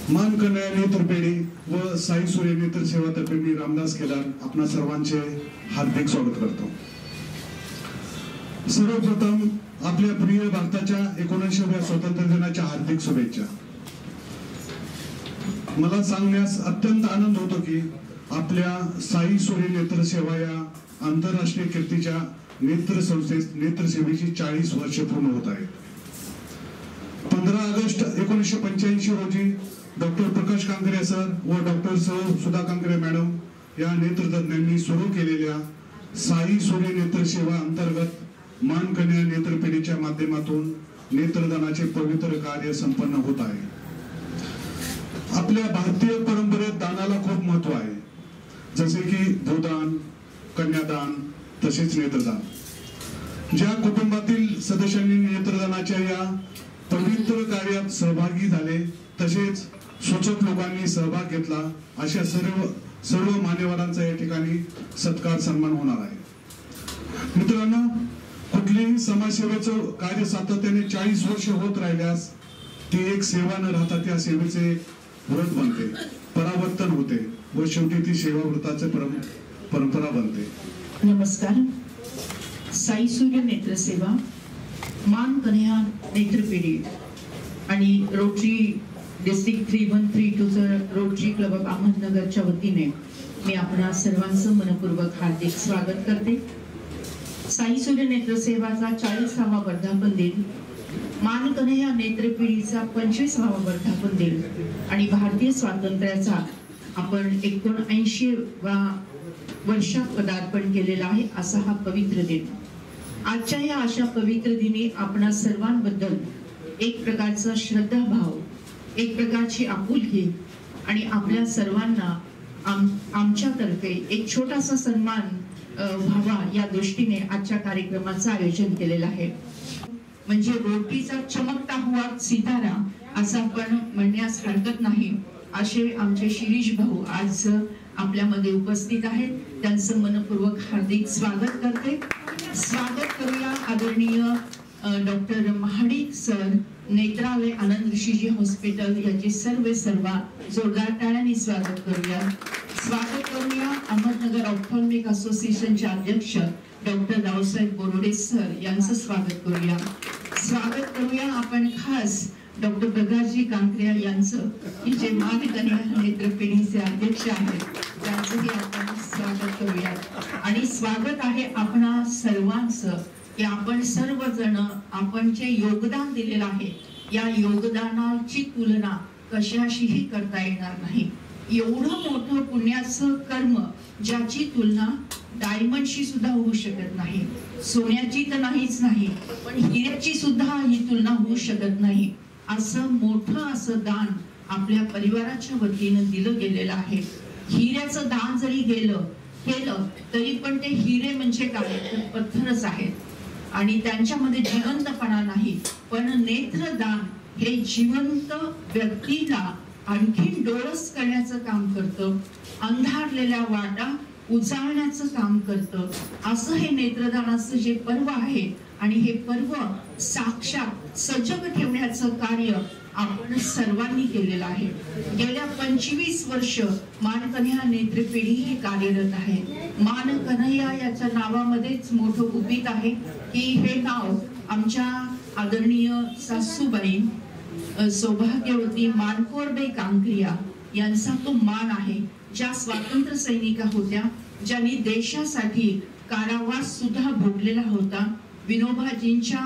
मान कन्हैया नेत्रपेढी व साई सूर्य नेत्र सेवातर्फे मी रामदास केदार आपणा सर्वांचे हार्दिक स्वागत करतो। सर्वप्रथम आपल्या प्रिय भारताच्या 19व्या स्वातंत्र्य दिनाच्या हार्दिक शुभेच्छा। मला सांगण्यास अत्यंत आनंद होतो की आपल्या साई सूर्य नेत्र सेवा या आंतरराष्ट्रीय कीर्तीच्या नेत्र संस्थेत नेत्रसेवेची 40 वर्ष पूर्ण होत आहेत। 15 ऑगस्ट 1985 रोजी डॉक्टर प्रकाश कांकरे सर व डॉक्टर सुधा कांकरे मॅडम या नेत्रतज्ञांनी सुरू केलेल्या साई सूर्य नेत्र सेवा अंतर्गत मान कन्हैया नेत्रपेढीच्या माध्यमातून नेत्रदानाचे पवित्र कार्य संपन्न होत आहे। आपल्या भारतीय परंपरेत दानाला खूप महत्त्व आहे, जसे की भूदान, कन्यादान तसेच नेत्रदान। ज्या कुटुंबातील सदस्यांनी नेत्रदानाच्या या पवित्र कार्यात सहभागी झाले तसेच सूचक लोकांनी सहभाग घेतला अशा सर्व मान्यवरांचा या ठिकाणी सत्कार सन्मान होणार आहे। मित्रांनो, कुठलेही समाजसेवेचं कार्य सातत्याने 40 वर्ष होत राहिल्यास ती एक सेवा न राहता त्या सेवेचे व्रत बनते, परावर्तन होते व शेवटी ती सेवा व्रताचे परंपरा बनते। नमस्कार। साई सूर्य नेत्र सेवा, मान कन्हैया नेत्रपेढी आणि rotary district 3132 rotary club of अहमदनगरच्या वतीने मी आपणा सर्वांचं मनपूर्वक हार्दिक स्वागत करते। साई सूर्य नेत्र सेवाचा 40वा वर्धापन दिन, मान कन्हैया नेत्रपेढीचा 25वा वर्धापन दिन आणि भारतीय स्वातंत्र्याचा आपण 79व्या वर्षात पदार्पण केलेला आहे असा हा पवित्र दिन। आजच्या या अशा पवित्र दिनी आपणा सर्वांबद्दल एक प्रकारचा श्रद्धाभाव, एक प्रकारची आपुलकी आणि आपल्या सर्वांना आमच्यातर्फे एक छोटासा सन्मान व्हावा या दृष्टीने आजच्या कार्यक्रमाचं आयोजन केलेलं आहे। म्हणजे रोटीचा चमकता हुआ सितारा असं आपण म्हणण्यास हरकत नाही। असे आमचे शिरीष भाऊ आज आपल्यामध्ये उपस्थित आहेत, त्यांचं मनपूर्वक हार्दिक स्वागत करते। स्वागत करूया आदरणीय डॉक्टर महाडिक सर, नेत्रालय आनंद ऋषीजी हॉस्पिटल याचे सर्व जोरदार टाळ्यांनी स्वागत करूया। स्वागत करूया अहमदनगर ऑप्थॉल्मिक असोसिएशनचे अध्यक्ष डॉक्टर रावसाहेब बोरोडे सर यांचं स्वागत करूया। स्वागत करूया आपण खास डॉक्टर प्रकाशजी कांकरे यांचं, की जे मान कन्हैया नेत्रपेढीचे अध्यक्ष आहेत, त्यांचंही आपण स्वागत करूया। आणि स्वागत आहे आपणा सर्वांचं की आपण सर्वजण आपण जे योगदान दिलेलं आहे या योगदानाची तुलना कशाशीही करता येणार नाही। एवढं मोठं पुण्याचं कर्म ज्याची तुलना डायमंडशी सुद्धा होऊ शकत नाही, सोन्याची तर नाहीच नाही, पण हिऱ्याची सुद्धा ही तुलना होऊ शकत नाही। असं मोठं असं दान आपल्या परिवाराच्या वतीनं दिलं गेलेलं आहे। हिऱ्याचं दान जरी केलं तरी पण ते हिरे म्हणजे काय तर पत्थरच आहेत आणि त्यांच्यामध्ये जिवंतपणा नाही, पण नेत्रदान हे जिवंत व्यक्तीला आणखी डोळस करण्याचं काम करतं, अंधारलेल्या वाटा उजाळण्याचं काम करतं। असं हे नेत्रदानाचं जे पर्व आहे आणि हे पर्व साक्षात सजग ठेवण्याचं कार्य आपण सर्वांनी केलेलं आहे। गेल्या 25 वर्ष मान कन्हैया नेत्रपेढी ही कार्यरत आहे। मान कन्हैया याच्या नावामध्येच मोठं गुपित आहे की हे नाव आमच्या आदरणीय सासूबाई सौभाग्यवती मानकोरबाई कांकरिया यांचा तो मान आहे, ज्या स्वातंत्र्य सैनिका होत्या, ज्यांनी देशासाठी कारावास सुद्धा भोगलेला होता। विनोबाजींच्या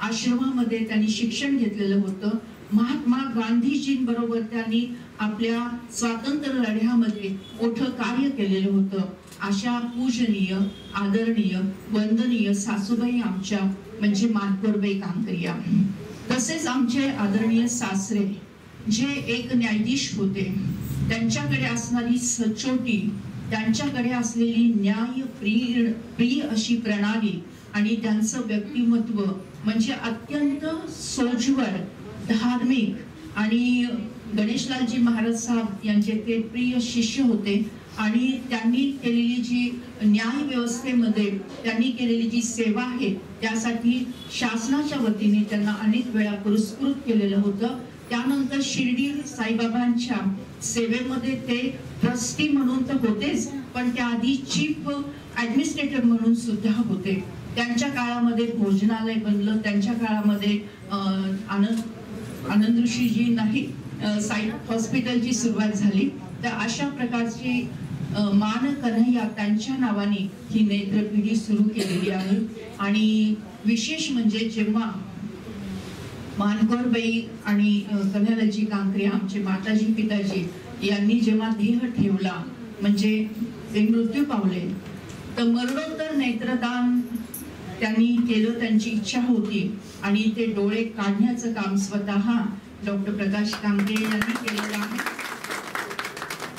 आश्रमामध्ये त्यांनी शिक्षण घेतलेलं होतं। महात्मा गांधीजींबरोबर त्यांनी आपल्या स्वातंत्र्य लढ्यामध्ये मोठं कार्य केलेलं होतं। अशा पूजनीय, आदरणीय, वंदनीय सासूबाई आमच्या म्हणजे मानकोरबाई कांकरिया। तसेच आमचे आदरणीय सासरे जे एक न्यायाधीश होते, त्यांच्याकडे असणारी सचोटी, त्यांच्याकडे असलेली न्याय प्रिय अशी प्रणाली आणि त्यांचं व्यक्तिमत्व म्हणजे अत्यंत सोज्वळ, धार्मिक आणि गणेशलालजी महाराज साहेब यांचे ते प्रिय शिष्य होते। आणि त्यांनी केलेली जी न्याय व्यवस्थेमध्ये त्यांनी केलेली जी सेवा आहे त्यासाठी शासनाच्या वतीने त्यांना अनेक वेळा पुरस्कृत केलेलं होतं। त्यानंतर शिर्डी साईबाबांच्या सेवेमध्ये ते ट्रस्टी म्हणून तर होतेच, पण त्याआधी चीफ ऍडमिनिस्ट्रेटर म्हणून सुद्धा होते. त्यांच्या काळामध्ये भोजनालय बनलं, त्यांच्या काळामध्ये आनंद ऋषीजी नाही साई हॉस्पिटलची सुरुवात झाली. तर अशा प्रकारची मान कन्हैया त्यांच्या नावाने ही नेत्रपिढी सुरू केलेली आहे. आणि विशेष म्हणजे जेव्हा मानकरबाई आणि कन्हैयालालजी कांकरे आमचे माताजी पिताजी यांनी जेव्हा देह ठेवला, म्हणजे ते मृत्यू पावले, तर मरणोत्तर नेत्रदान त्यांनी केलं. त्यांची इच्छा होती आणि ते डोळे काढण्याचं काम स्वतः डॉक्टर प्रकाश कांबळे यांनी केलेलं आहे.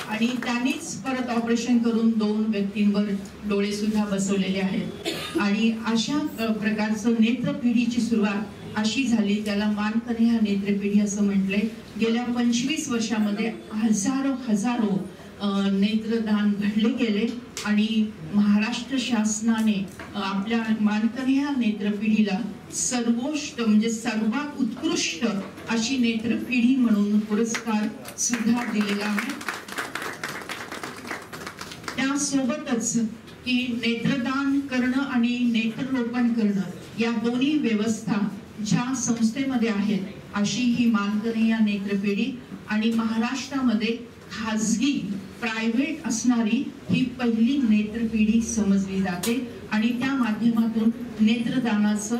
आणि त्यांनीच परत ऑपरेशन करून 2 व्यक्तींवर डोळे सुद्धा बसवलेले आहेत. आणि अशा प्रकारचं नेत्रपिढीची सुरुवात अशी झाली, त्याला मान कन्हैया नेत्रपिढी असं म्हटलंय. गेल्या 25 वर्षामध्ये हजारो नेत्रदान घडले गेले आणि महाराष्ट्र शासनाने आपल्या मान कन्हैया नेत्रपिढीला सर्वोच्च म्हणजे सर्वात उत्कृष्ट अशी नेत्रपिढी म्हणून पुरस्कार सुद्धा दिलेला आहे. त्यासोबतच की नेत्रदान करणं आणि नेत्ररोपण करणं या दोन्ही व्यवस्था ज्या संस्थेमध्ये आहेत, अशी ही मान कन्हैया नेत्रपिढी आणि महाराष्ट्रामध्ये खाजगी प्रायव्हेट असणारी ही पहिली नेत्रपिढी समजली जाते. आणि त्या माध्यमातून नेत्रदानाचं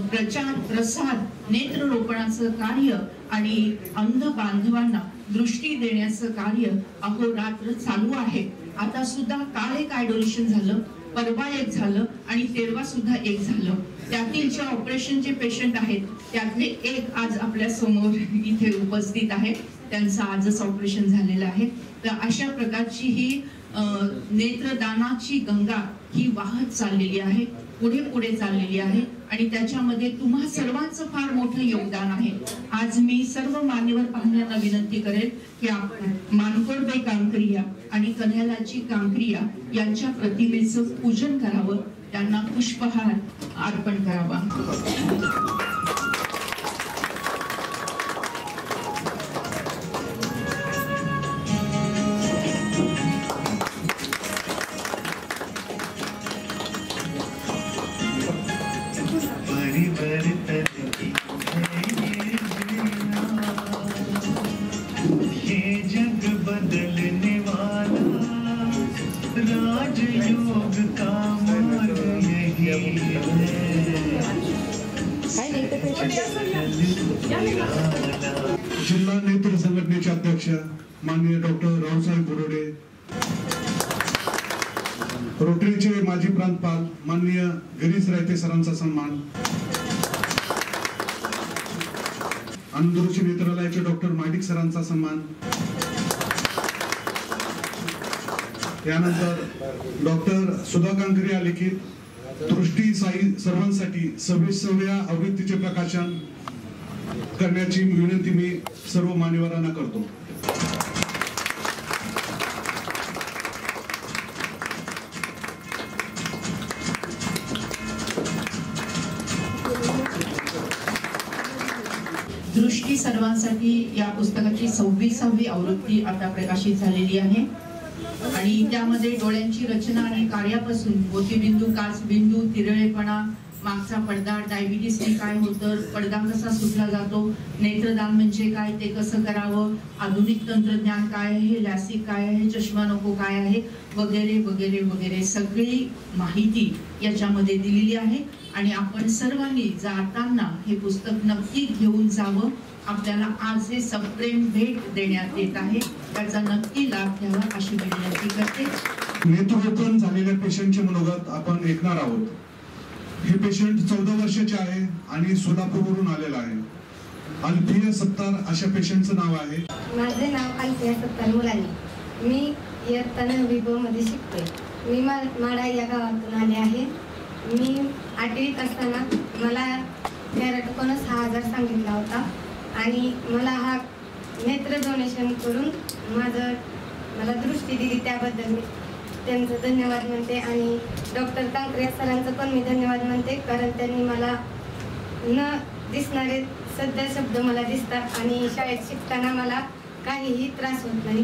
प्रचार प्रसार, नेत्ररोपणाचं कार्य आणि अंध बांधवांना दृष्टी देण्याचं कार्य अहोरात्र चालू आहे. आता सुद्धा काल एक आय डोनेशन झालं, परवा एक झालं आणि तेरवा सुद्धा एक झालं. त्यातील जे ऑपरेशनचे पेशंट आहेत त्यातले एक आज आपल्या समोर इथे उपस्थित आहे, त्यांचं आजच ऑपरेशन झालेलं आहे. तर अशा प्रकारची ही नेत्रदानाची गंगा ही वाहत चाललेली आहे, पुढे चाललेली आहे आणि त्याच्यामध्ये तुम्हा सर्वांचं फार मोठं योगदान आहे. आज मी सर्व मान्यवर पाहुण्यांना विनंती करेल की मानकरबाई कांकरिया आणि कन्हैयालालजी कांकरिया यांच्या प्रतिमेचं पूजन करावं, त्यांना पुष्पहार अर्पण करावा. जिल्हा नेत्र संघटनेचे अध्यक्ष माननीय डॉक्टर रावसाहेब बोरोडे, रोटरीचे माजी प्रांतपाल माननीय गिरीश रायते सरांचा सन्मान, आनंदऋषी नेत्रालयाचे डॉक्टर माडिक सरांचा सन्मान, यानंतर डॉक्टर सुधा कांकरिया लिखित दृष्टी साई सर्वांसाठी 26व्या आवृत्तीचे प्रकाशन करण्याची विनंती मी सर्व मान्यवरांना करतो. दृष्टी सर्वांसाठी या पुस्तकाची 26वी आवृत्ती आता प्रकाशित झालेली आहे आणि त्यामध्ये डोळ्यांची रचना आणि कार्यापासून मोतीबिंदू, काचबिंदू, तिरळेपणा, मागचा पडदा, डायबिटीसने काय होतं, पडदा कसा सुटला जातो, नेत्रदान म्हणजे काय, ते कसं करावं, आधुनिक तंत्रज्ञान काय आहे, लॅसिक काय आहे, चष्मा नको काय आहे, वगैरे वगैरे वगैरे सगळी माहिती याच्यामध्ये दिलेली आहे. आणि आपण सर्वांनी जाताना हे पुस्तक नक्की घेऊन जावं. आपल्याला आज हे सप्रेम भेट देण्यात येत आहे, त्याचा नक्की लाभ घ्यावा अशी विनंती करते. नेत्ररोपण झालेल्या पेशंटचे मनोगत आपण ऐकणार आहोत. हे पेशंट 14 वर्षाचे आहे आणि सोलापूरवरून आलेला आहे. अल्फिया सत्तार अशा पेशंटचं नाव आहे. माझे नाव अल्फिया सत्तार मुलानी. मी इयत्ता 9वी मध्ये शिकते. मी माडा या गावातून आले आहे. मी 8वीत असताना मला कॅरेटोकोनस 6000 सांगितला होता आणि मला हा नेत्र डोनेशन करून मला दृष्टी दिली, त्याबद्दल मी त्यांचं धन्यवाद म्हणते. आणि डॉक्टर कांकरे सरांचं पण मी धन्यवाद म्हणते, कारण त्यांनी मला न दिसणारे सध्या शब्द मला दिसतात आणि शाळेत शिकताना मला काहीही त्रास होत नाही.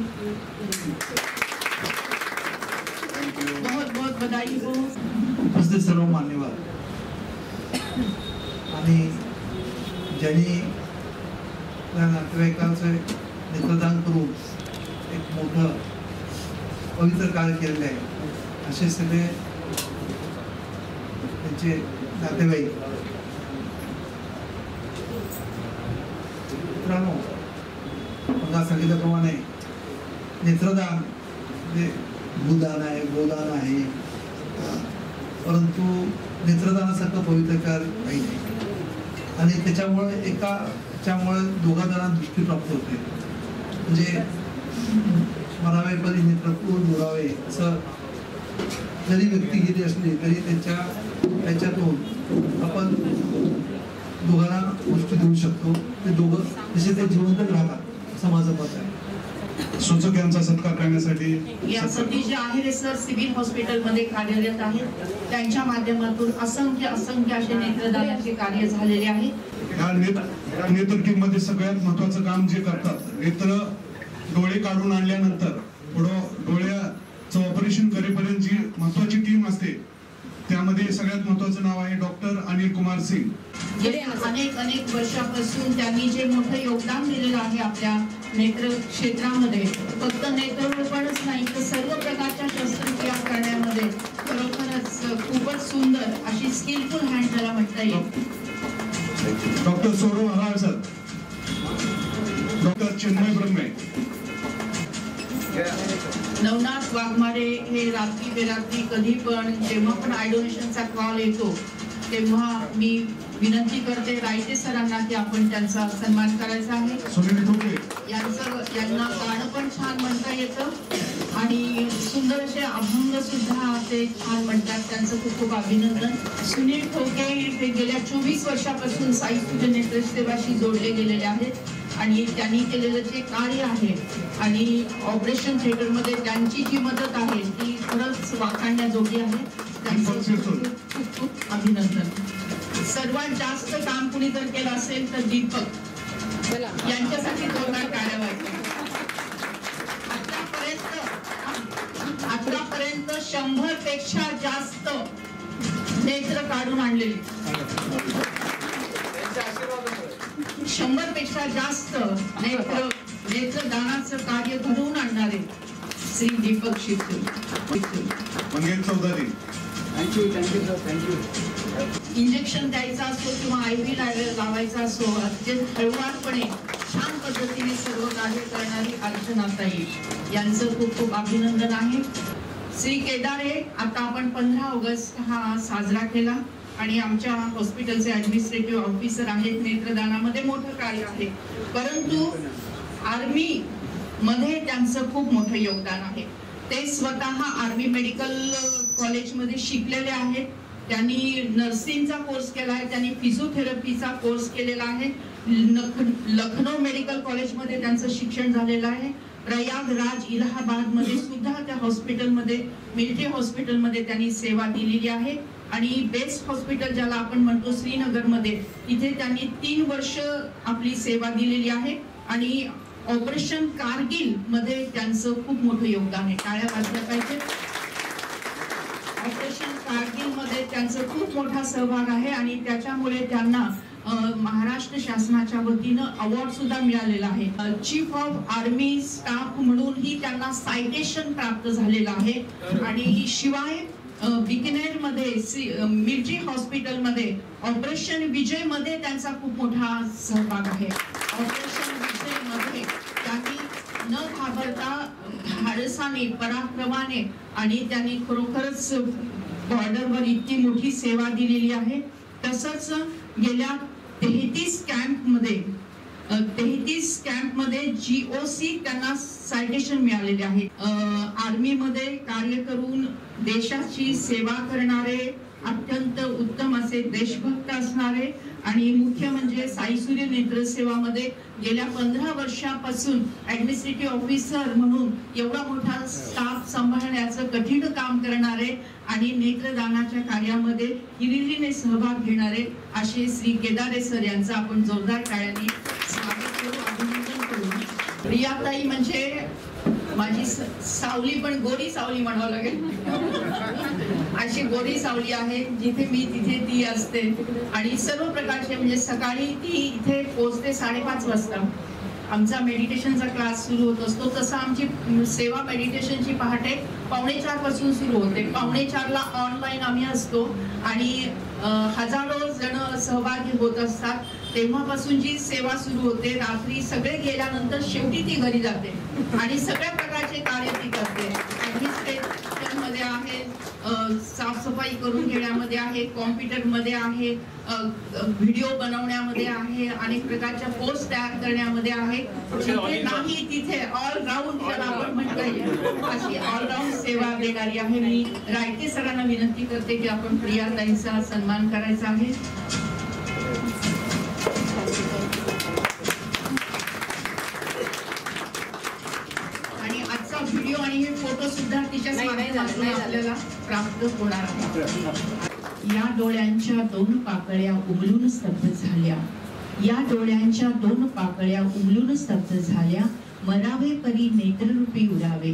बहुत बहुत बधाई हो. उपस्थित सर्व मान्यवर आणि ज्यांनी त्या नातेवाईकांचं नेत्रदान करून एक मोठं पवित्र कार्य केलेलं आहे असे सगळे त्यांचे नातेवाईक. मित्रांनो, मला सांगितल्याप्रमाणे नेत्रदान म्हणजे भूदान आहे, गोदान आहे, परंतु नेत्रदानासारखं पवित्र कार्य काही नाही. आणि त्याच्यामुळे दोघा जणांना दृष्टी प्राप्त होते. म्हणजे मरावे परी नेत्रपूर दुरावे असं जरी व्यक्ती गेली असली तरी त्याच्यातून आपण दोघांना गोष्टी देऊ शकतो. ते दोघं जसे ते जिवंत राहतात असं माझं मत आहे. सूचक यांचा सत्कार करण्यासाठी या सतीश जे आहेर सर सिव्हिल हॉस्पिटलमध्ये कार्यरत आहेत. त्यांच्या माध्यमातून असंख्य असे नेत्रदानाचे कार्य झालेले आहे. या नेत्र टीम मध्ये सगळ्यात महत्वाचं काम जे करतात, नेत्र डोळे काढून आणल्यानंतर पुढं डोळ्याचं ऑपरेशन करेपर्यंत जी महत्वाची टीम असते त्यामध्ये सगळ्यात महत्वाचं नाव आहे डॉक्टर अनिल कुमार सिंग. गेल्या अनेक वर्षापासून त्यांनी जे मोठं योगदान दिलेलं आहे आपल्या नेत्र क्षेत्रामध्ये, फक्त नेत्ररोपणच नाही तर सर्व प्रकारच्या शस्त्रक्रिया करण्यामध्ये खरोखरच खूपच सुंदर अशी स्किलफुल हँड त्याला म्हणता येईल. Doctor Saurav Haral sir, doctor Chinmay Brahme, Navnath Waghmare हे रात्री बेरात्री कधी पण जेव्हा पण आय डोनेशनचा कॉल येतो तेव्हा मी विनंती करते रायते सरांना की आपण त्यांचा सन्मान करायचा आहे. सुनील ठोके यांना गाणं पण छान म्हणता येतं आणि सुंदर असे अभंग सुद्धा ते छान म्हणतात. त्यांचं खूप खूप अभिनंदन. सुनील ठोके हे गेल्या 24 वर्षापासून साई सूर्य नेत्र सेवाशी जोडले गेलेले आहेत आणि त्यांनी केलेलं जे कार्य आहे आणि ऑपरेशन थिएटरमध्ये त्यांची जी मदत आहे ती खरंच वाखाणण्याजोगी आहे. त्यांचं खूप खूप अभिनंदन. सर्वात जास्त काम कुणी जर केलं असेल तर दीपक यांच्यासाठी जोरदार टाळ्या वाजवा. आतापर्यंत 100 पेक्षा जास्त नेत्र काढून आणलेले, 100 पेक्षा जास्त नेत्रदानाचं कार्य घडवून आणणारे Shri Deepak Shivtul. Mangesh Chaudhari, thank you sir, thank you. Injection द्यायचा असो किंवा IV लावायचा असो, अत्यंत हळूवारपणे छान पद्धतीने सर्व कार्य करणारी अर्चनाताई यांचं खूप खूप अभिनंदन आहे. श्री केदारे, आता आपण 15 ऑगस्ट हा साजरा केला आणि आमच्या हॉस्पिटलचे ऍडमिनिस्ट्रेटिव्ह ऑफिसर आहेत. नेत्रदानामध्ये मोठं कार्य आहे, परंतु आर्मी मध्ये त्यांचं खूप मोठं योगदान आहे. ते स्वतः आर्मी मेडिकल कॉलेजमध्ये शिकलेले आहेत. त्यांनी नर्सिंगचा कोर्स केला आहे, त्यांनी फिजिओथेरपीचा कोर्स केलेला आहे. लखनौ मेडिकल कॉलेजमध्ये त्यांचं शिक्षण झालेलं आहे. प्रयागराज इलाहाबाद मध्ये सुद्धा त्या हॉस्पिटलमध्ये, मिलिटरी हॉस्पिटलमध्ये त्यांनी सेवा दिलेली आहे. आणि बेस्ट हॉस्पिटल ज्याला आपण म्हणतो श्रीनगरमध्ये, इथे त्यांनी 3 वर्ष आपली सेवा दिलेली आहे. आणि ऑपरेशन कारगिल मध्ये त्यांचं खूप मोठं योगदान आहे. टाळ्या वाजल्या पाहिजे. ऑपरेशन कारगिल मध्ये त्यांचा खूप मोठा सहभाग आहे आणि त्याच्यामुळे त्यांना महाराष्ट्र शासनाच्या वतीनं अवॉर्ड सुद्धा मिळालेला आहे. चीफ ऑफ आर्मी स्टाफ म्हणूनही त्यांना सायटेशन प्राप्त झालेलं आहे. आणि शिवाय बिकनेर मध्ये मिलिटरी हॉस्पिटल मध्ये ऑपरेशन विजय मध्ये त्यांचा खूप मोठा सहभाग आहे. ऑपरेशन विजय मध्ये त्यांनी न घाबरता धाडसाने, पराक्रमाने आणि त्यांनी खरोखरच बॉर्डरवर इतकी मोठी सेवा दिलेली आहे. तसंच गेल्या 33 कॅम्प मध्ये GOC त्यांना सायटेशन मिळालेले आहे. आर्मी मध्ये कार्य करून देशाची सेवा करणारे, अत्यंत उत्तम असे देशभक्त असणारे आणि मुख्य म्हणजे साई सूर्य नेत्र सेवामध्ये गेल्या 15 वर्षापासून ऍडमिनिस्ट्रेटिव्ह ऑफिसर म्हणून एवढा मोठा स्टाफ सांभाळण्याचं कठीण काम करणारे आणि नेत्रदानाच्या कार्यामध्ये हिरिरीने सहभाग घेणारे असे श्री केदारे सर यांचं आपण जोरदार टाळ्यांनी स्वागत करू, अभिनंदन करू. रियाताई म्हणजे माझी सावली, पण गोरी सावली म्हणावं लागेल. अशी गोरी सावली आहे, जिथे मी तिथे ती असते आणि सर्व प्रकारचे म्हणजे सकाळी ती इथे पोहोचते 5:30 वाजता. आमचा मेडिटेशनचा क्लास सुरू होत असतो, तसं आमची सेवा मेडिटेशनची पहाटे 3:45 पासून सुरू होते. 4:45ला ऑनलाईन आम्ही असतो आणि हजारो जण सहभागी होत असतात. तेव्हापासून जी सेवा सुरू होते, रात्री सगळे गेल्यानंतर शेवटी ती घरी जाते आणि सगळ्या प्रकारचे कार्य ती करते. ऍडमिनिस्ट्रेशन मध्ये आहे, साफसफाई करून घेण्यामध्ये आहे, कॉम्प्युटर मध्ये आहे, व्हिडिओ बनवण्यामध्ये आहे, अनेक प्रकारच्या पोस्ट तयार करण्यामध्ये आहे. जिथे नाही तिथे ऑलराऊंड ज्याला आपण म्हणता येईल अशी ऑलराऊंड सेवा देणारी आहे. मी रायके सरांना विनंती करते की आपण प्रियाताईंचा सन्मान करायचा आहे. आणि आजचा व्हिडिओ आणि हे फोटो सुद्धा तिच्या माध्यमातून आपल्याला प्राप्त होणार आहे. या डोळ्यांच्या 2 पाकळ्या उमलून स्तब्ध झाल्या, या डोळ्यांच्या 2 पाकळ्या उमलून स्तब्ध झाल्या. मरावे परी नेत्ररूपी उरावे,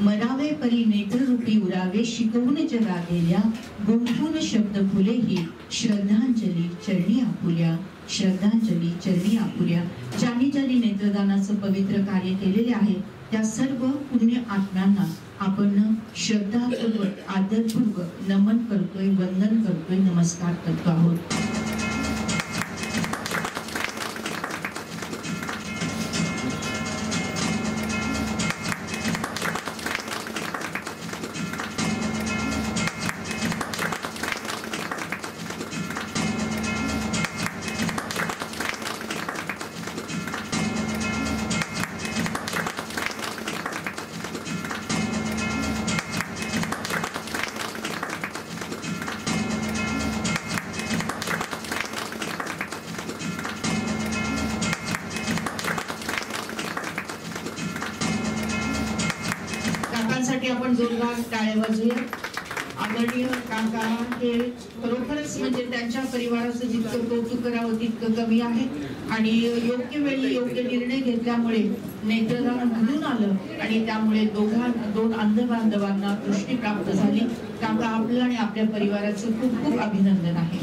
मरावे परी नेत्ररूपी उरावे, शिकवून जगा गेल्या गुंफून शब्द फुले ही श्रद्धांजली चरणी आपुल्या, श्रद्धांजली चरणी आपुल्या. ज्यांनी ज्यांनी नेत्रदानाचं पवित्र कार्य केलेले आहे त्या सर्व पुण्य आत्म्यांना आपण श्रद्धापूर्वक आदरपूर्वक नमन करतोय, वंदन करतोय, नमस्कार करतो आहोत. आपण जोरदार टाळ्या वाजूया. आदरणीय काका हे खरोखरच म्हणजे त्यांच्या परिवाराचं जितकं कौतुक करावं तितकं कमी आहे आणि योग्य वेळी योग्य निर्णय घेतल्यामुळे नेत्रदान घडून आलं आणि त्यामुळे 2 अंध बांधवांना दृष्टी प्राप्त झाली. काका आपलं आणि आपल्या परिवाराचं खूप खूप अभिनंदन आहे.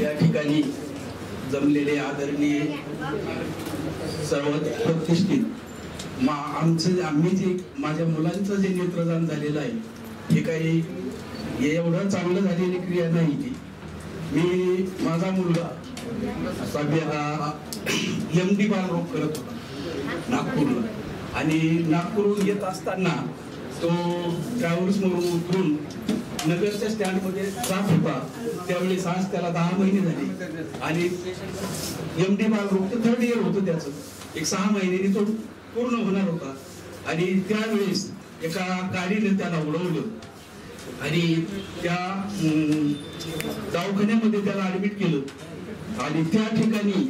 या ठिकाणी जमलेले आदरणीय सर्व प्रतिष्ठित आम्ही जे माझ्या मुलांचं जे नेत्रदान झालेलं आहे हे काही एवढं चांगलं झालेली क्रिया नाही. ती मी माझा मुलगा सध्या MD बालरोग करत होता नागपूरला आणि नागपूरहून येत असताना तो ट्रॅव्हल्स मधून उतरून नगरच्या स्टँड मध्ये जात होता. त्यावेळेस आज त्याला 10 महिने झाले आणि MD बालरोग 3rd इयर होतं त्याचं. एक 6 महिन्यांनी तो पूर्ण होणार होता आणि त्यावेळेस एका गाडीने त्याला उडवलं आणि त्या दवाखान्यामध्ये त्याला ऍडमिट केलं आणि त्या ठिकाणी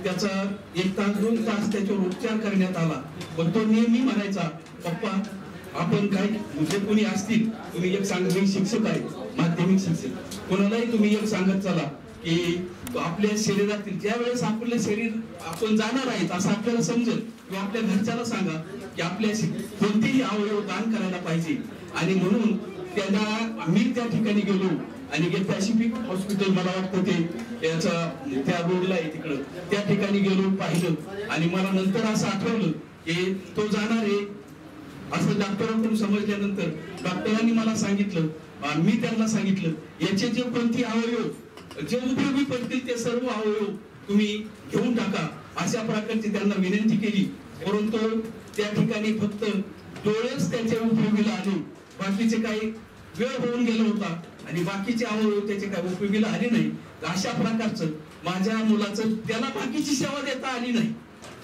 त्याचा 1 तास 2 तास त्याच्यावर उपचार करण्यात आला. पण तो नेहमी म्हणायचा, पप्पा आपण काय म्हणजे कोणी असतील तुम्ही एक सांगा, मी शिक्षक आहे माध्यमिक शिक्षक, कोणालाही तुम्ही एक सांगत चला की आपल्या शरीरातील ज्या वेळेस आपलं शरीर आपण जाणार आहेत असं आपल्याला समजेल किंवा आपल्या घरच्याला सांगा की आपल्या कोणतेही अवयव दान करायला पाहिजे. आणि म्हणून त्यांना आम्ही त्या ठिकाणी गेलो आणि पॅसिफिक हॉस्पिटल मला वाटतं ते याचा त्या रोडला आहे तिकडं, त्या ठिकाणी गेलो पाहिलं आणि मला नंतर असं आठवलं की तो जाणार आहे असं डॉक्टरांकडून समजल्यानंतर डॉक्टरांनी मला सांगितलं, मी त्यांना सांगितलं याचे जे कोणते अवयव जे उपयोगी पडतील ते सर्व अवयव तुम्ही घेऊन टाका अशा प्रकारची त्यांना विनंती केली. परंतु त्या ठिकाणी फक्त डोळेच त्याच्या उपयोगीला आले, बाकीचे काही वेळ होऊन गेला होता आणि बाकीचे अवयव त्याचे काही उपयोगीला आले नाही. अशा प्रकारचं माझ्या मुलाचं त्याला बाकीची सेवा देता आली नाही.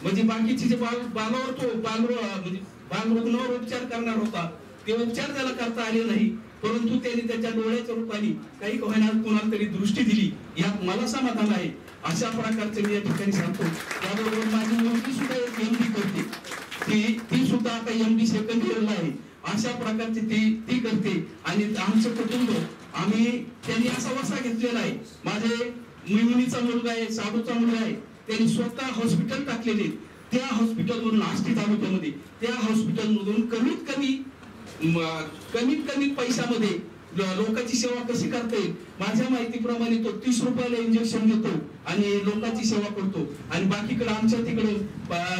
म्हणजे बाकीचे जे बालावर तो बालरुग्णावर उपचार करणार होता ते उपचार त्याला करता आले नाही. परंतु त्यांनी त्याच्या डोळ्याच्या रूपाने काही होईना कोणाला तरी दृष्टी दिली, यात मला समाधान आहे. अशा प्रकारचे मी या ठिकाणी सांगतो. त्याबरोबर माझी मुलगी सुद्धा एक MD करते, ती सुद्धा आता MD सेकंड इयरला आहे. अशा प्रकारची ती करते. आणि आमचं कुटुंब आम्ही त्यांनी असा वसा घेतलेला आहे. माझे मिमुनीचा मुलगा आहे, साधूचा मुलगा आहे, त्यांनी स्वतः हॉस्पिटल टाकलेले. त्या हॉस्पिटलमधून आष्टी तालुक्यामध्ये त्या हॉस्पिटलमधून कमीत कमी पैशामध्ये लोकांची सेवा कशी करता येईल, माझ्या माहितीप्रमाणे तो 30 रुपयाला इंजेक्शन देतो आणि लोकांची सेवा करतो. आणि बाकीकडे आमच्या तिकडे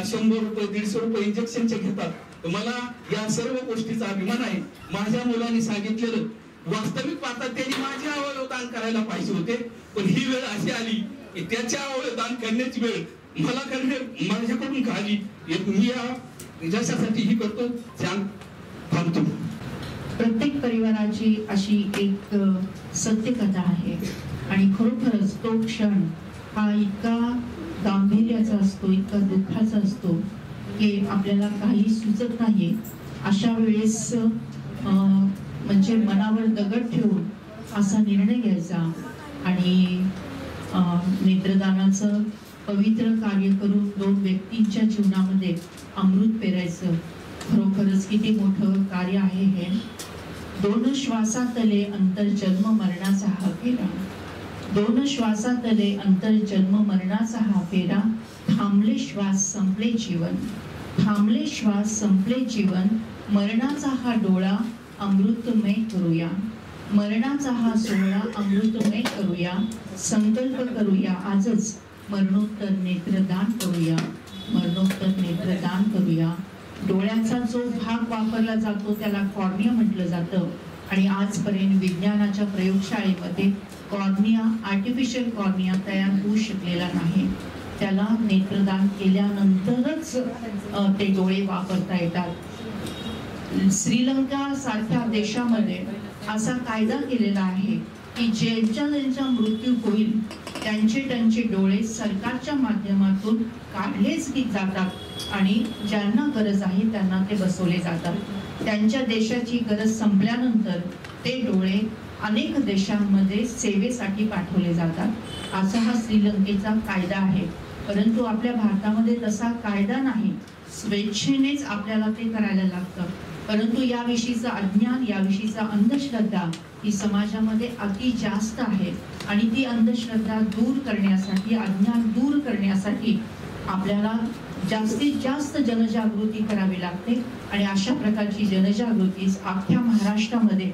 100 रुपये 150 रुपये इंजेक्शनचे घेतात. मला या सर्व गोष्टीचा अभिमान आहे. माझ्या मुलांनी सांगितलेलं वास्तविक पाहता त्यांनी माझे अवयव दान करायला पाहिजे होते, पण ही वेळ अशी आली की त्याचे अवयव दान करण्याची वेळ माझ्याकडून खाली. मी या जशासाठी ही करतो थांबतो. प्रत्येक परिवाराची अशी एक सत्यकथा आहे आणि खरोखरच तो क्षण हा इतका गांभीर्याचा असतो, इतका दुःखाचा असतो की आपल्याला काही सुचत नाही. अशा वेळेस म्हणजे मनावर दगड ठेवून असा निर्णय घ्यायचा आणि नेत्रदानाचं पवित्र कार्य करून 2 व्यक्तींच्या जीवनामध्ये अमृत पेरायचं. खरोखरच किती मोठं कार्य आहे हे. 2 श्वासातले अंतर जन्म मरणाचा हा फेरा, 2 श्वासातले अंतर जन्म मरणाचा हा फेरा. थांबले श्वास संपले जीवन, थांबले श्वास संपले जीवन. मरणाचा हा डोळा अमृतमय करूया, मरणाचा हा सोहळा अमृतमय करूया. संकल्प करूया आजच मरणोत्तर नेत्रदान करूया, मरणोत्तर नेत्रदान करूया. डोळ्याचा जो भाग वापरला जातो त्याला कॉर्निया म्हटलं जातं आणि आजपर्यंत विज्ञानाच्या प्रयोगशाळेमध्ये कॉर्निया, आर्टिफिशियल कॉर्निया तयार होऊ शकलेला नाही. त्याला नेत्रदान केल्यानंतरच ते डोळे वापरता येतात. श्रीलंका सारख्या देशामध्ये असा कायदा केलेला आहे की ज्यांचा मृत्यू होईल त्यांचे डोळे सरकारच्या माध्यमातून काढलेच की जातात आणि ज्यांना गरज आहे त्यांना ते बसवले जातात. त्यांच्या देशाची गरज संपल्यानंतर ते डोळे अनेक देशांमध्ये सेवेसाठी पाठवले जातात. असा हा श्रीलंकेचा कायदा आहे. परंतु आपल्या भारतामध्ये तसा कायदा नाही, स्वेच्छेनेच आपल्याला ते करायला लागतं. परंतु याविषयीचं अज्ञान, याविषयीचा अंधश्रद्धा ही समाजामध्ये अति जास्त आहे आणि ती अंधश्रद्धा दूर करण्यासाठी, अज्ञान दूर करण्यासाठी आपल्याला जास्तीत जास्त जनजागृती करावी लागते. आणि अशा प्रकारची जनजागृती अख्ख्या महाराष्ट्रामध्ये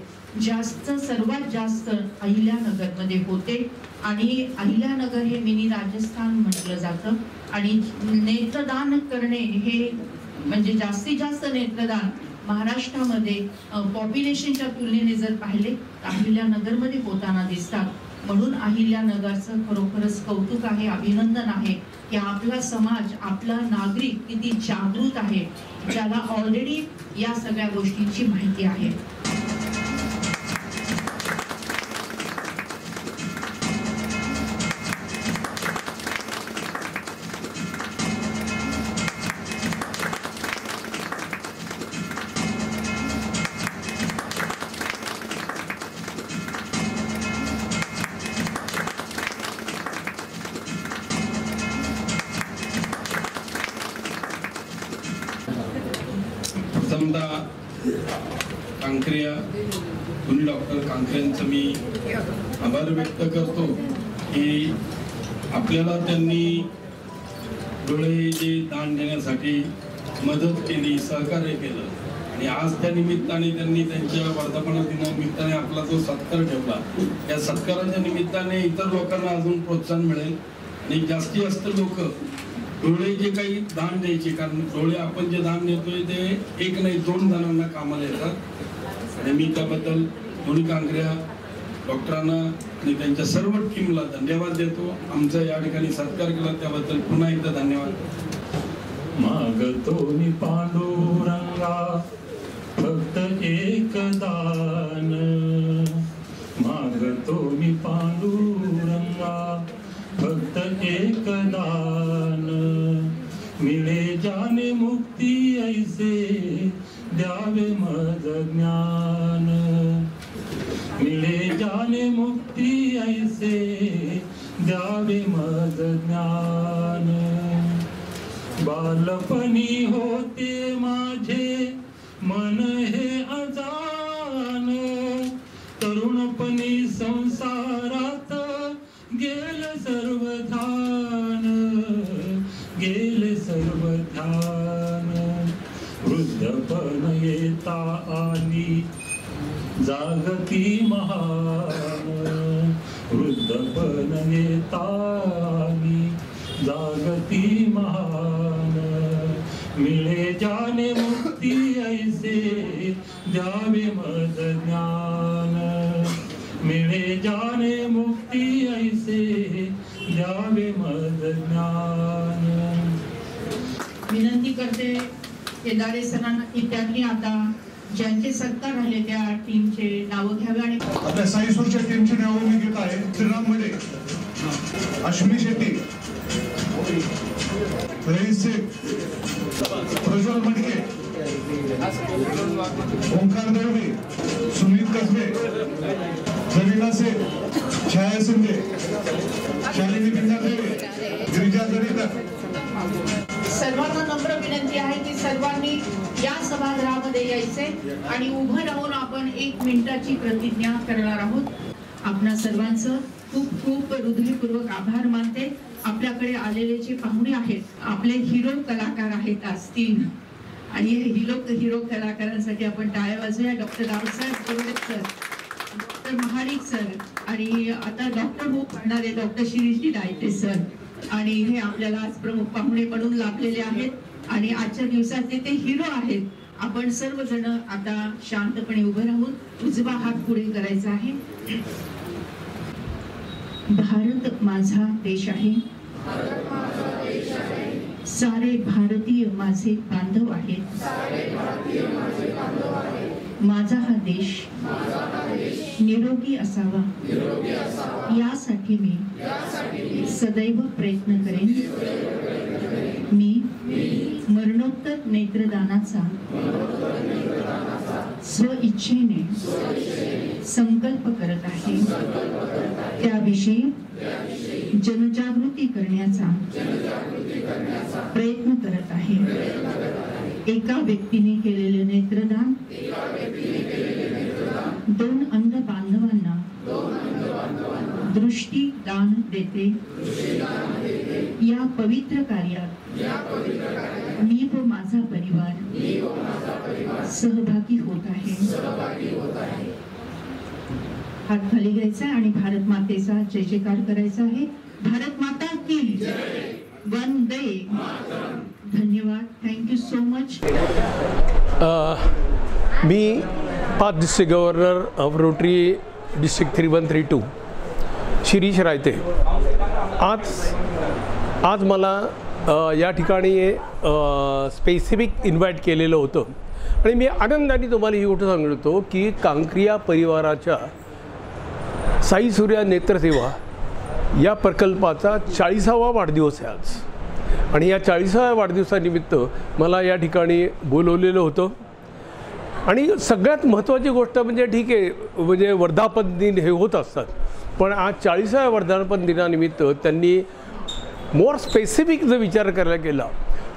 सर्वात जास्त अहिल्यानगरमध्ये होते आणि अहिल्यानगर हे मिनी राजस्थान म्हटलं जातं. आणि नेत्रदान करणे हे म्हणजे जास्तीत जास्त नेत्रदान महाराष्ट्रामध्ये पॉप्युलेशनच्या तुलनेने जर पाहिले तर अहिल्यानगरमध्ये होताना दिसतात. म्हणून अहिल्यानगरचं खरोखरच कौतुक आहे, अभिनंदन आहे की आपला समाज, आपला नागरिक किती जागृत आहे, ज्याला ऑलरेडी या सगळ्या गोष्टींची माहिती आहे. कांकरिया डॉक्टर कांकऱ्यांचं मी आभार व्यक्त करतो की आपल्याला त्यांनी डोळे जे दान देण्यासाठी मदत केली, सहकार्य केलं आणि आज त्या निमित्ताने त्यांनी त्यांच्या वर्धापन दिनानिमित्ताने आपला जो सत्कार ठेवला, या सत्काराच्या निमित्ताने इतर लोकांना अजून प्रोत्साहन मिळेल आणि जास्तीत जास्त लोक डोळे जे काही दान द्यायचे, कारण डोळे आपण जे दान देतोय ते 1 नाही 2 जणांना कामाला येतात. आणि मी त्याबद्दल दोन्ही कांकऱ्या डॉक्टरांना आणि त्यांच्या सर्व टीमला धन्यवाद देतो. आमचा या ठिकाणी सत्कार केला त्याबद्दल पुन्हा एकदा धन्यवाद. मागतो मी पांडुरंगा फक्त एक दान, मागतो मी पांडुरंगा फक्त एक दान, मिळे जाने मुक्त मुक्ती ऐसे द्यावे मज ज्ञान मिळे जाणे मुक्ती ऐसे द्यावे मज ज्ञान बालपणी होते माझे मन हे अजान तरुणपणी संसारात गेले सर्व ध्यान गेले सर्व ध्यान वृद्धपण येता आली जागती महान वृद्धपण येता आली जागती महान मिळे जाणे मुक्ती ऐसे द्यावे मज ज्ञान मिळे जाणे मुक्ती ऐसे द्यावे मज ज्ञान. विनंती करते केदारे सरांना की त्यांनी आता ज्यांचे सत्कार झाले त्या टीमचे नावं घ्यावे आणि आपल्या साईसूरच्या टीमची नावं मी घेत आहे. श्रीराम मडे, अश्मी शेट्टी, रईस शेख, प्रज्वल मडके, ओंकार देवडे, सुनील कसबे, जमीला शेख, छाया शिंदे, शालिनी बिंदादेवी, गिरिजा दरेकर. सर्वांना नम्र विनंती आहे की सर्वांनी या सभागृहामध्ये यायचे आणि उभं राहून आपण 1 मिनिटाची प्रतिज्ञा करणार आहोत. आपणा सर्वांचं खूप खूप हृदयपूर्वक आभार मानते. आपल्याकडे आलेले जे पाहुणे आहेत आपले हिरो कलाकार आहेत आज 3 आणि हे हिरो कलाकारांसाठी आपण टाळ्या वाजवूया. Doctor Raosaheb Gorde sir, doctor Mahadik sir आणि आता डॉक्टर बुक करणारे डॉक्टर शिरीषजी डायटे सर आणि हे आपल्याला आज प्रमुख पाहुणे म्हणून लाभलेले आहेत आणि आजच्या दिवसाचे ते हिरो आहेत. आपण सर्वजण आता शांतपणे उभे राहून उजवा हात पुढे करायचा आहे. भारत माझा देश आहे, सारे भारतीय माझे बांधव आहेत. माझा हा देश निरोगी असावा यासाठी मी सदैव प्रयत्न करेन. मी मरणोत्तर नेत्रदानाचा स्वइच्छेने संकल्प करत आहे. त्याविषयी जनजागृती करण्याचा प्रयत्न करत आहे. एका व्यक्तीने केलेले नेत्रदान 2 अंध बांधवांना दृष्टीदान देते. या पवित्र कार्यात मी व माझा परिवार सहभागी होत आहे. हात खाली घ्यायचा आणि भारत मातेचा जय जयकार करायचा आहे. भारत माता की वंदे. धन्यवाद. Thank you so much. Me 5 district governor of rotary district 3132 Shirish रायते. आज मला या ठिकाणी स्पेसिफिक इन्व्हाइट केलेलं होतं आणि मी आनंदाने तुम्हाला ही गोष्ट सांगतो की कांक्रिया परिवाराच्या साई सूर्या नेत्रसेवा या प्रकल्पाचा 40वा वाढदिवस आहे आज आणि या 40व्या वाढदिवसानिमित्त मला या ठिकाणी बोलवलेलं होतं. आणि सगळ्यात महत्त्वाची गोष्ट म्हणजे ठीक आहे म्हणजे वर्धापन दिन हे होत असतात पण आज 40व्या वर्धापन दिनानिमित्त त्यांनी मोर स्पेसिफिक जर विचार करायला गेला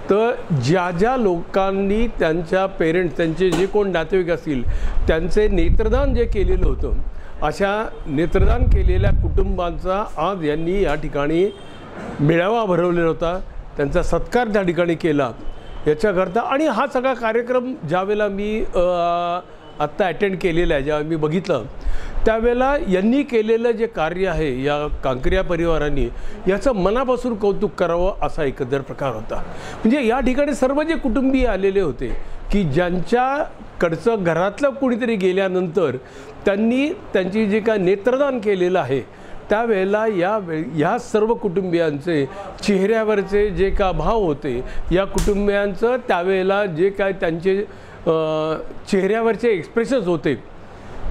तर ज्या लोकांनी त्यांच्या पेरेंट्स त्यांचे जे कोण नातेवाईक असतील त्यांचे नेत्रदान जे केलेलं होतं अशा नेत्रदान केलेल्या कुटुंबांचा आज यांनी या ठिकाणी मेळावा भरवलेला होता. त्यांचा सत्कार त्या ठिकाणी केला याच्याकरता. आणि हा सगळा कार्यक्रम ज्यावेळेला मी आत्ता अटेंड केलेला आहे जेव्हा मी बघितलं त्यावेळेला यांनी केलेलं जे कार्य आहे या कांक्रिया परिवारांनी याचं मनापासून कौतुक करावं असा एकंदर प्रकार होता. म्हणजे या ठिकाणी सर्व जे कुटुंबीय आलेले होते की ज्यांच्याकडचं घरातलं कुणीतरी गेल्यानंतर त्यांनी त्यांची जे काय नेत्रदान केलेलं आहे त्यावेळेला या सर्व कुटुंबियांचे चेहऱ्यावरचे जे का भाव होते या कुटुंबियांचं त्यावेळेला जे काय त्यांचे चेहऱ्यावरचे एक्सप्रेशन्स होते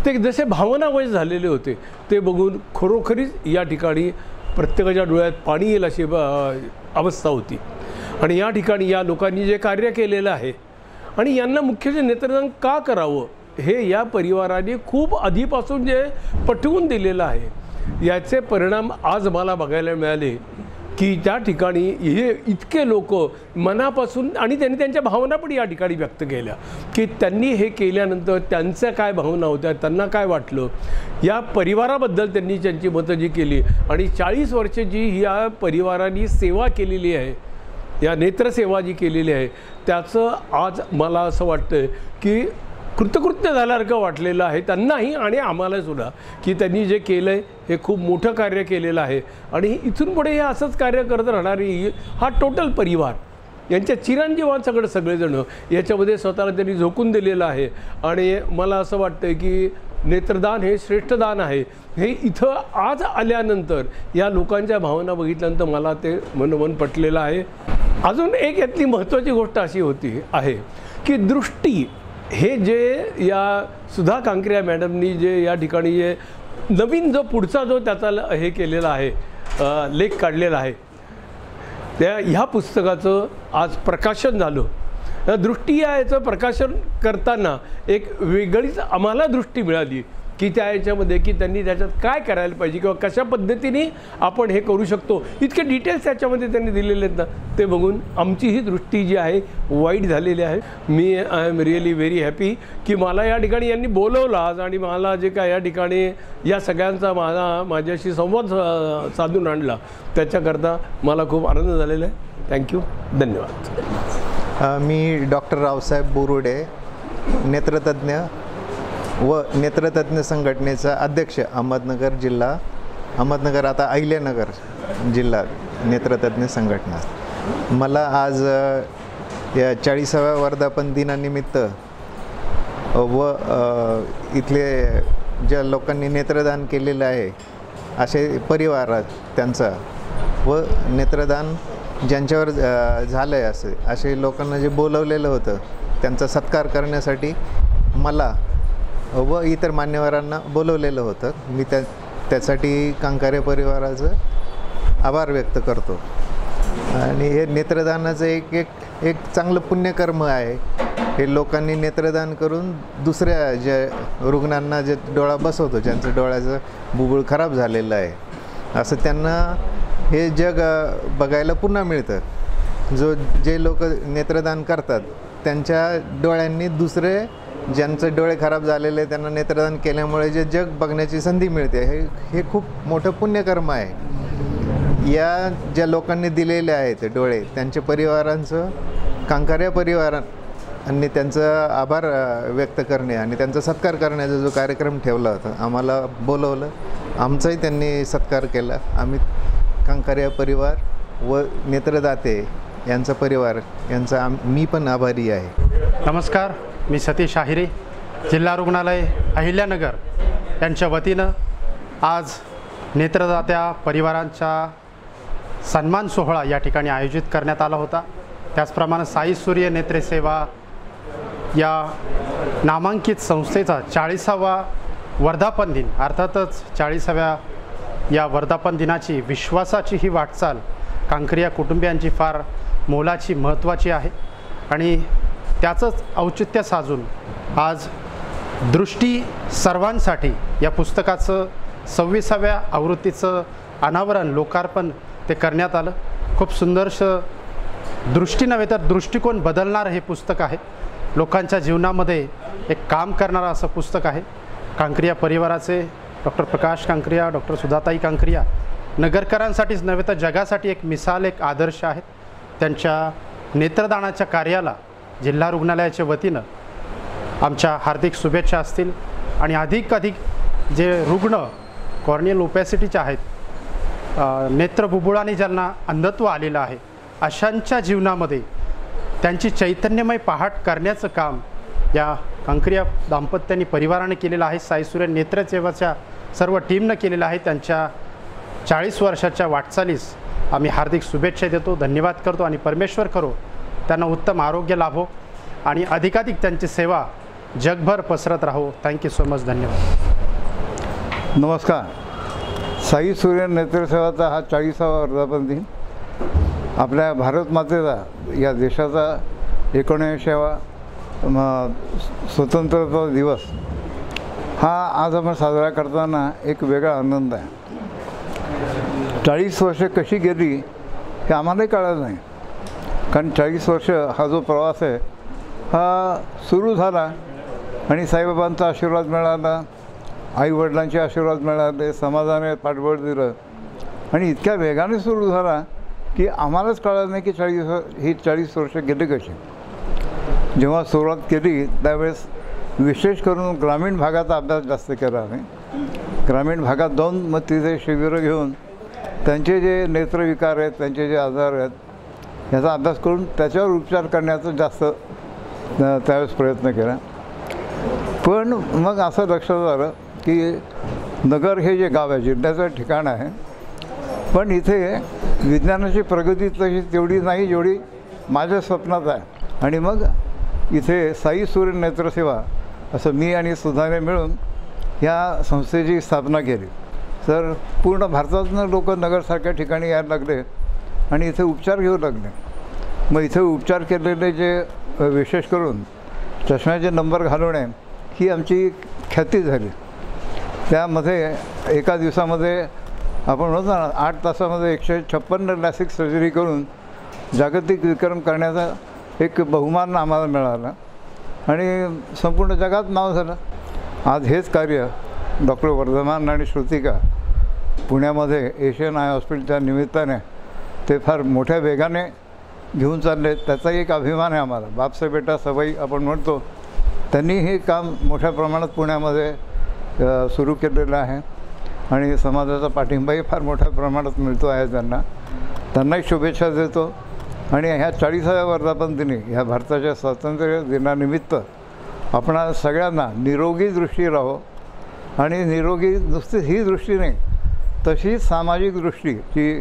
ते जसे भावनामय झालेले होते ते बघून खरोखरीच या ठिकाणी प्रत्येकाच्या डोळ्यात पाणी येईल अशी अवस्था होती. आणि या ठिकाणी या लोकांनी जे कार्य केलेलं आहे आणि यांना मुख्य नेत्रदान का करावं हे या परिवाराने खूप आधीपासून जे पटवून दिलेलं आहे, याचे परिणाम आज मला बघायला मिळाले की त्या ठिकाणी हे इतके लोक मनापासून, आणि त्यांनी त्यांच्या भावना पण या ठिकाणी व्यक्त केल्या की त्यांनी हे केल्यानंतर त्यांच्या काय भावना होत्या, त्यांना काय वाटलं, या परिवाराबद्दल त्यांनी त्यांची मतं जी केली. आणि 40 वर्ष जी या परिवाराने सेवा केलेली आहे, या नेत्रसेवा जी केलेली आहे, त्याचं आज मला असं वाटतं की कृतकृत्य झाल्यासारखं वाटलेलं आहे त्यांनाही आणि आम्हालासुद्धा की त्यांनी जे केलं आहे हे खूप मोठं कार्य केलेलं आहे. आणि इथून पुढे हे असंच कार्य करत राहणारी हा टोटल परिवार, यांच्या चिरंजीवान सगळेजण याच्यामध्ये स्वतःला त्यांनी झोकून दिलेलं आहे. आणि मला असं वाटतं की नेत्रदान हे श्रेष्ठ दान आहे. हे इथं आज आल्यानंतर या लोकांच्या भावना बघितल्यानंतर मला ते मनोमन पटलेलं आहे. अजून एक यातली महत्त्वाची गोष्ट अशी आहे की दृष्टी हे जे या सुधा कांकरिया मॅडमनी जे या ठिकाणी जे नवीन जो पुढचा जो त्याचा हे केलेला आहे, लेख काढलेला आहे, ह्या पुस्तकाचं आज प्रकाशन झालं. दृष्टी या याचं प्रकाशन करताना एक वेगळीच आम्हाला दृष्टी मिळाली की त्या याच्यामध्ये की त्यांनी त्याच्यात काय करायला पाहिजे किंवा कशा पद्धतीने आपण हे करू शकतो, इतके डिटेल्स त्याच्यामध्ये त्यांनी दिलेले आहेत ना, ते बघून आमची ही दृष्टी जी आहे वाईट झालेली आहे. मी I am really very happy की मला या ठिकाणी यांनी बोलवलं आज आणि मला जे काय या ठिकाणी या सगळ्यांचा माझ्याशी संवाद साधून आणला त्याच्याकरता मला खूप आनंद झालेला आहे. थँक्यू, धन्यवाद. मी डॉक्टर रावसाहेब बोरुडे, नेत्रतज्ञ व नेत्रतज्ञ संघटनेचा अध्यक्ष, अहमदनगर जिल्हा, अहमदनगर आता अहिल्यानगर जिल्हा नेत्रतज्ञ संघटना. मला आज या 40व्या वर्धापन दिनानिमित्त व इथले ज्या लोकांनी नेत्रदान केलेलं आहे असे परिवार त्यांचा व नेत्रदान ज्यांच्यावर झालं आहे असे लोकांना जे बोलवलेलं होतं त्यांचा सत्कार करण्यासाठी मला व इतर मान्यवरांना बोलवलेलं होतं. मी त्यासाठी कांकरिया परिवाराचं आभार व्यक्त करतो. आणि हे नेत्रदानाचं एक चांगलं पुण्यकर्म आहे. हे लोकांनी नेत्रदान करून दुसऱ्या ज्या रुग्णांना जे डोळा बसवतो, ज्यांचं डोळ्याचं बुबुळ खराब झालेलं आहे, असं त्यांना हे जग बघायला पुन्हा मिळतं. जे लोक नेत्रदान करतात त्यांच्या डोळ्यांनी दुसरे ज्यांचे डोळे खराब झालेले त्यांना नेत्रदान केल्यामुळे जे जग बघण्याची संधी मिळते, हे खूप मोठं पुण्यकर्म आहे. या ज्या लोकांनी दिलेले आहेत डोळे त्यांच्या परिवारांचं, कांकरिया परिवारांनी त्यांचं आभार व्यक्त करणे आणि त्यांचा सत्कार करण्याचा जो कार्यक्रम ठेवला होता, आम्हाला बोलवलं, आमचाही त्यांनी सत्कार केला. आम्ही कांकरिया परिवार व नेत्रदाते यांचा परिवार यांचा मी पण आभारी आहे. नमस्कार, मी सतीश आहिरे, जिल्हा रुग्णालय अहिल्यानगर यांच्या वतीनं आज नेत्रदात्या परिवारांचा सन्मान सोहळा या ठिकाणी आयोजित करण्यात आला होता. त्याचप्रमाणे साई सूर्य नेत्रसेवा या नामांकित संस्थेचा 40वा वर्धापन दिन, अर्थातच 40व्या या वर्धापन दिनाची विश्वासाची ही वाटचाल कांकरिया कुटुंबियांची फार मोलाची, महत्त्वाची आहे. आणि त्याचंच औचित्य साधून आज दृष्टी सर्वांसाठी या पुस्तकाचं 26व्या आवृत्तीचं अनावरण, लोकार्पण ते करण्यात आलं. खूप सुंदरसं दृष्टी नव्हे तर दृष्टिकोन बदलणारं हे पुस्तक आहे. लोकांच्या जीवनामध्ये एक काम करणारं असं पुस्तक आहे. कांकरिया परिवाराचे डॉक्टर प्रकाश कांकरिया, डॉक्टर सुधाताई कांकरिया नगरकरांसाठीच नव्हे तर जगासाठी एक मिसाल, एक आदर्श आहेत. त्यांच्या नेत्रदानाच्या कार्याला जिल्हा रुग्णालयाच्या वतीनं आमच्या हार्दिक शुभेच्छा असतील. आणि अधिक जे रुग्ण कॉर्नियल ओपॅसिटीचे आहेत, नेत्रबुबुळाने ज्यांना अंधत्व आलेलं आहे, अशांच्या जीवनामध्ये त्यांची चैतन्यमय पहाट करण्याचं काम या कांकरिया दाम्पत्यांनी परिवाराने केलेलं आहे. साई सूर्य नेत्रसेवाच्या सर्व टीमनं केलेलं आहे. त्यांच्या 40 वर्षाच्या वाटचालीस आम्ही हार्दिक शुभेच्छा देतो, धन्यवाद करतो. आणि परमेश्वर करो त्यांना उत्तम आरोग्य लाभो आणि अधिकाधिक त्यांची सेवा जगभर पसरत राहो. थँक्यू सो मच, धन्यवाद. नमस्कार. साई सूर्य नेत्रसेवाचा हा 40वा वर्धापन दिन आपल्या भारत मातेचा, या देशाचा 19व्या स्वतंत्रता दिवस हा आज आपण साजरा करताना एक वेगळा आनंद आहे. 40 वर्ष कशी गेली हे आम्हालाही कळलं नाही, कारण 40 वर्ष हा जो प्रवास आहे हा सुरू झाला आणि साईबाबांचा आशीर्वाद मिळाला, आईवडिलांचे आशीर्वाद मिळाले, समाजाने पाठबळ दिलं आणि इतक्या वेगाने सुरू झाला की आम्हालाच कळलं नाही की 40 वर्ष गेले कशी. जेव्हा सुरुवात केली त्यावेळेस विशेष करून ग्रामीण भागाचा अभ्यास जास्त केला आम्ही. ग्रामीण भागात जाऊन मग तिथे शिबिरं घेऊन त्यांचे जे नेत्रविकार आहेत, त्यांचे जे आजार आहेत याचा अभ्यास करून त्याच्यावर उपचार करण्याचा जास्त त्यावेळेस प्रयत्न केला. पण मग असं लक्षात आलं की नगर हे जे गाव आहे, जिल्ह्याचं ठिकाण आहे, पण इथे विज्ञानाची प्रगती तशी तेवढी नाही जेवढी माझ्या स्वप्नात आहे. आणि मग इथे साई सूर्य नेत्रसेवा असं मी आणि सुधाने मिळून या संस्थेची स्थापना केली. तर पूर्ण भारतातून लोक नगरसारख्या ठिकाणी यायला लागले आणि इथे उपचार घेऊ लागले. मग इथे उपचार केलेले जे विशेष करून चष्म्याचे नंबर घालवणे ही आमची ख्याती झाली. त्यामध्ये एका दिवसामध्ये आपण म्हणतो ना 8 तासामध्ये 156 लॅसिक सर्जरी करून जागतिक विक्रम करण्याचा एक बहुमान आम्हाला मिळाला आणि संपूर्ण जगात नाव झालं. आज हेच कार्य डॉक्टर वर्धमान आणि श्रुतिका पुण्यामध्ये एशियन आय हॉस्पिटलच्या निमित्ताने ते फार मोठ्या वेगाने घेऊन चालले. त्याचा एक अभिमान आहे आम्हाला. बापसे बेटा सवई आपण म्हणतो, त्यांनी हे काम मोठ्या प्रमाणात पुण्यामध्ये सुरू केलेलं आहे आणि समाजाचा पाठिंबाही फार मोठ्या प्रमाणात मिळतो आहे त्यांनाही शुभेच्छा देतो. आणि ह्या 40व्या वर्धापन दिनी, ह्या भारताच्या स्वातंत्र्य दिनानिमित्त आपणा सगळ्यांना निरोगी दृष्टी राहो. आणि निरोगी नुसती ही दृष्टी नाही, तशी सामाजिक दृष्टी जी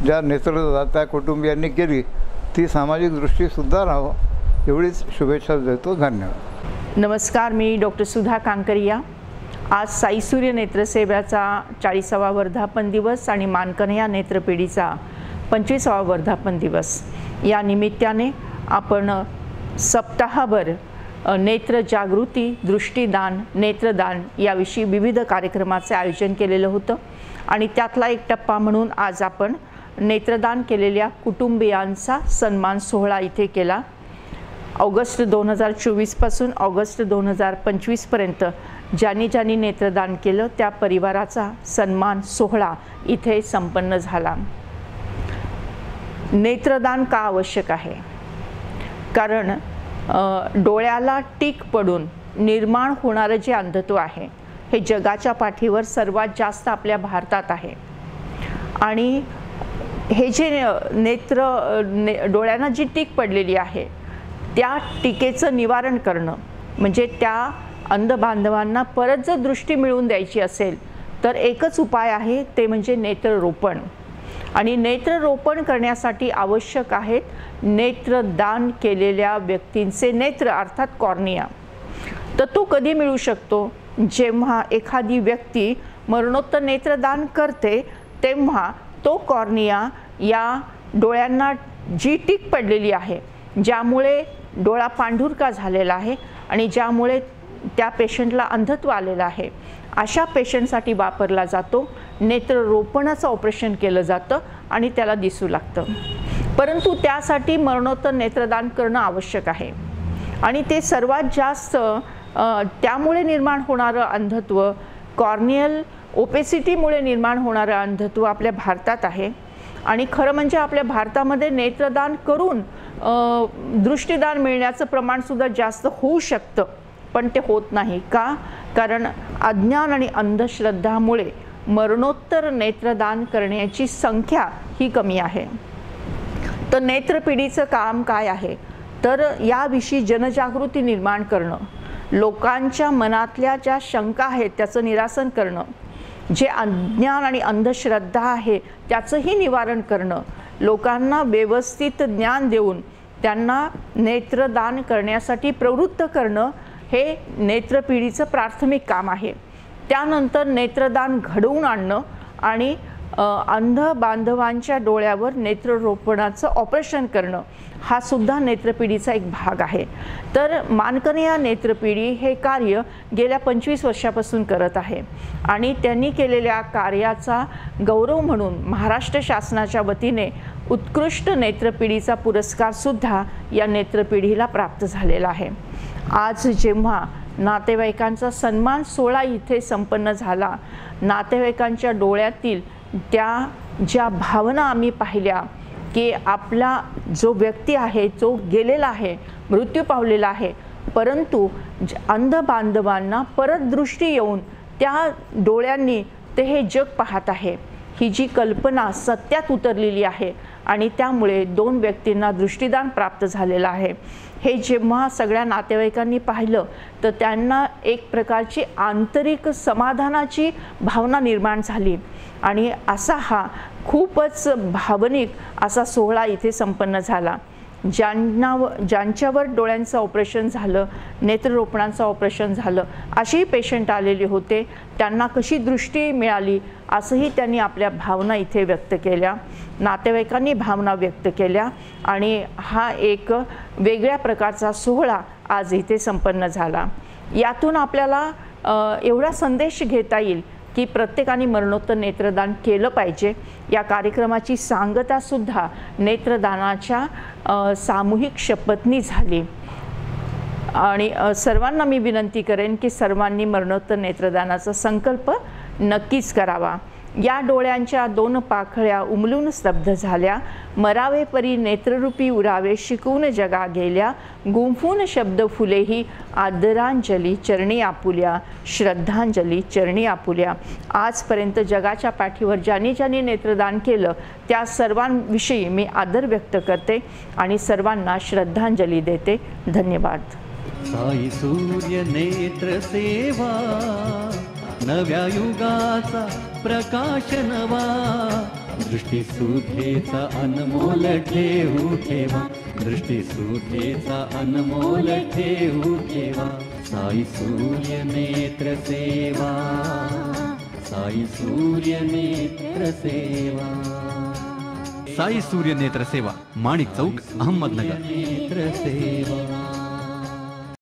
ज्या नेत्रदात्या कुटुंबियांनी केली ती सामाजिक दृष्टीसुद्धा राहो, एवढीच शुभेच्छा देतो. धन्यवाद. नमस्कार, मी डॉक्टर सुधा कांकरिया. आज साई सूर्य नेत्रसेवेचा 40वा वर्धापन दिवस आणि मानकन्या नेत्रपिढीचा 25वा वर्धापन दिवस या निमित्ताने आपण सप्ताहभर नेत्र जागृती, दृष्टीदान, नेत्रदान याविषयी विविध कार्यक्रमाचे आयोजन केलेलं होतं आणि त्यातला एक टप्पा म्हणून आज आपण नेत्रदान केलेल्या कुटुंबियांचा सन्मान सोहळा इथे केला. ऑगस्ट 2024 पासून ऑगस्ट 2025 पर्यंत ज्यांनी नेत्रदान केलं त्या परिवाराचा सन्मान सोहळा इथे संपन्न झाला. नेत्रदान का आवश्यक आहे? कारण डोळ्याला टीक पडून निर्माण होणारं जे अंधत्व आहे हे जगाच्या पाठीवर सर्वात जास्त आपल्या भारतात आहे. आणि हे जे डोळ्यांना जी टीक पडलेली आहे त्या टीकेचं निवारण करणं म्हणजे त्या अंध बांधवांना परत जर दृष्टी मिळवून द्यायची असेल तर एकच उपाय आहे, ते म्हणजे नेत्ररोपण. आणि नेत्ररोपण करण्यासाठी आवश्यक आहेत नेत्रदान केलेल्या व्यक्तींचे नेत्र अर्थात कॉर्निया. तर तो कधी मिळू शकतो? जेव्हा एखादी व्यक्ती मरणोत्तर नेत्रदान करते तेव्हा तो कॉर्निया या डोळ्यांना जी टीक पडलेली आहे, ज्यामुळे डोळा पांढुरका झालेला आहे आणि ज्यामुळे त्या पेशंटला अंधत्व आलेलं आहे, अशा पेशंटसाठी वापरला जातो. नेत्ररोपणाचं ऑपरेशन केलं जातं आणि त्याला दिसू लागतं. परंतु त्यासाठी मरणोत्तर नेत्रदान करणं आवश्यक आहे. आणि ते सर्वात जास्त त्यामुळे निर्माण होणारं अंधत्व, कॉर्नियल ओपेसिटीमुळे निर्माण होणारं अंधत्व आपल्या भारतात आहे. आणि खरं म्हणजे आपल्या भारतामध्ये नेत्रदान करून दृष्टीदान मिळण्याचं प्रमाणसुद्धा जास्त होऊ शकतं, पण ते होत नाही. का? कारण अज्ञान आणि अंधश्रद्धामुळे मरणोत्तर नेत्रदान करण्याची संख्या ही कमी आहे. तर नेत्रपिढीचं काम काय आहे? तर याविषयी जनजागृती निर्माण करणं, लोकांच्या मनातल्या ज्या शंका आहेत त्याचं निरासन करणं, जे अज्ञान आणि अंधश्रद्धा आहे त्याचंही निवारण करणं, लोकांना व्यवस्थित ज्ञान देऊन त्यांना नेत्रदान करण्यासाठी प्रवृत्त करणं हे नेत्रपिढीचं प्राथमिक काम आहे. त्यानंतर नेत्रदान घडवून आणणं आणि अंध बांधवांच्या डोळ्यावर नेत्ररोपणाचं ऑपरेशन करणं हा सुद्धा नेत्रपिढीचा एक भाग आहे. तर मानकन्या नेत्रपिढी हे कार्य गेल्या 25 वर्षापासून करत आहे आणि त्यांनी केलेल्या कार्याचा गौरव म्हणून महाराष्ट्र शासनाच्या वतीने उत्कृष्ट नेत्रपिढीचा पुरस्कार सुद्धा या नेत्रपिढीला प्राप्त झालेला आहे. आज जेव्हा नातेवाईकांचा सन्मान सोहळा इथे संपन्न झाला, नातेवाईकांच्या डोळ्यातील त्या ज्या भावना आम्ही पाहिल्या की आपला जो व्यक्ती आहे जो गेलेला आहे, मृत्यू पावलेला आहे, परंतु अंध बांधवांना परत दृष्टी येऊन त्या डोळ्यांनी ते हे जग पाहत आहे, ही जी कल्पना सत्यात उतरलेली आहे आणि त्यामुळे 2 व्यक्तींना दृष्टिदान प्राप्त झालेलं आहे. हे जेव्हा सगळ्या नातेवाईकांनी पाहिलं तर त्यांना एक प्रकारची आंतरिक समाधानाची भावना निर्माण झाली आणि असा हा खूपच भावनिक असा सोहळा इथे संपन्न झाला. ज्यांच्यावर डोळ्यांचं ऑपरेशन झालं, नेत्ररोपणाचं ऑपरेशन झालं, असेही पेशंट आलेले होते, त्यांना कशी दृष्टी मिळाली असंही त्यांनी आपल्या भावना इथे व्यक्त केल्या, नातेवाईकांनी भावना व्यक्त केल्या आणि हा एक वेगळ्या प्रकारचा सोहळा आज इथे संपन्न झाला. यातून आपल्याला एवढा संदेश घेता येईल की प्रत्येकाने मरणोत्तर नेत्रदान केलं पाहिजे. या कार्यक्रमाची सांगतासुद्धा नेत्रदानाच्या सामूहिक शपथनी झाली आणि सर्वांना मी विनंती करेन की सर्वांनी मरणोत्तर नेत्रदानाचा संकल्प नक्कीच करावा. या डोळ्यांच्या 2 पाखळ्या उमलून स्तब्ध झाल्या, मरावे परी नेत्ररूपी उरावे शिकवून जगा गेल्या, गुंफून शब्द फुलेही आदरांजली चरणी आपुल्या, श्रद्धांजली चरणी आपुल्या. आजपर्यंत जगाच्या पाठीवर ज्यांनी ज्यांनी नेत्रदान केलं त्या सर्वांविषयी मी आदर व्यक्त करते आणि सर्वांना श्रद्धांजली देते. धन्यवाद. साई सूर्य नेत्र सेवा, नव्या युगाचा प्रकाश नवा, दृष्टीसुधेचा अनमोल ठेवू ठेवा, दृष्टीसुधेचा अनमोल ठेवू ठेवा. साई सूर्य नेत्र सेवा, साई सूर्य नेत्र सेवा. साई सूर्य नेत्र सेवा, माणिक चौक, अहमदनगर. नेत्र सेवा.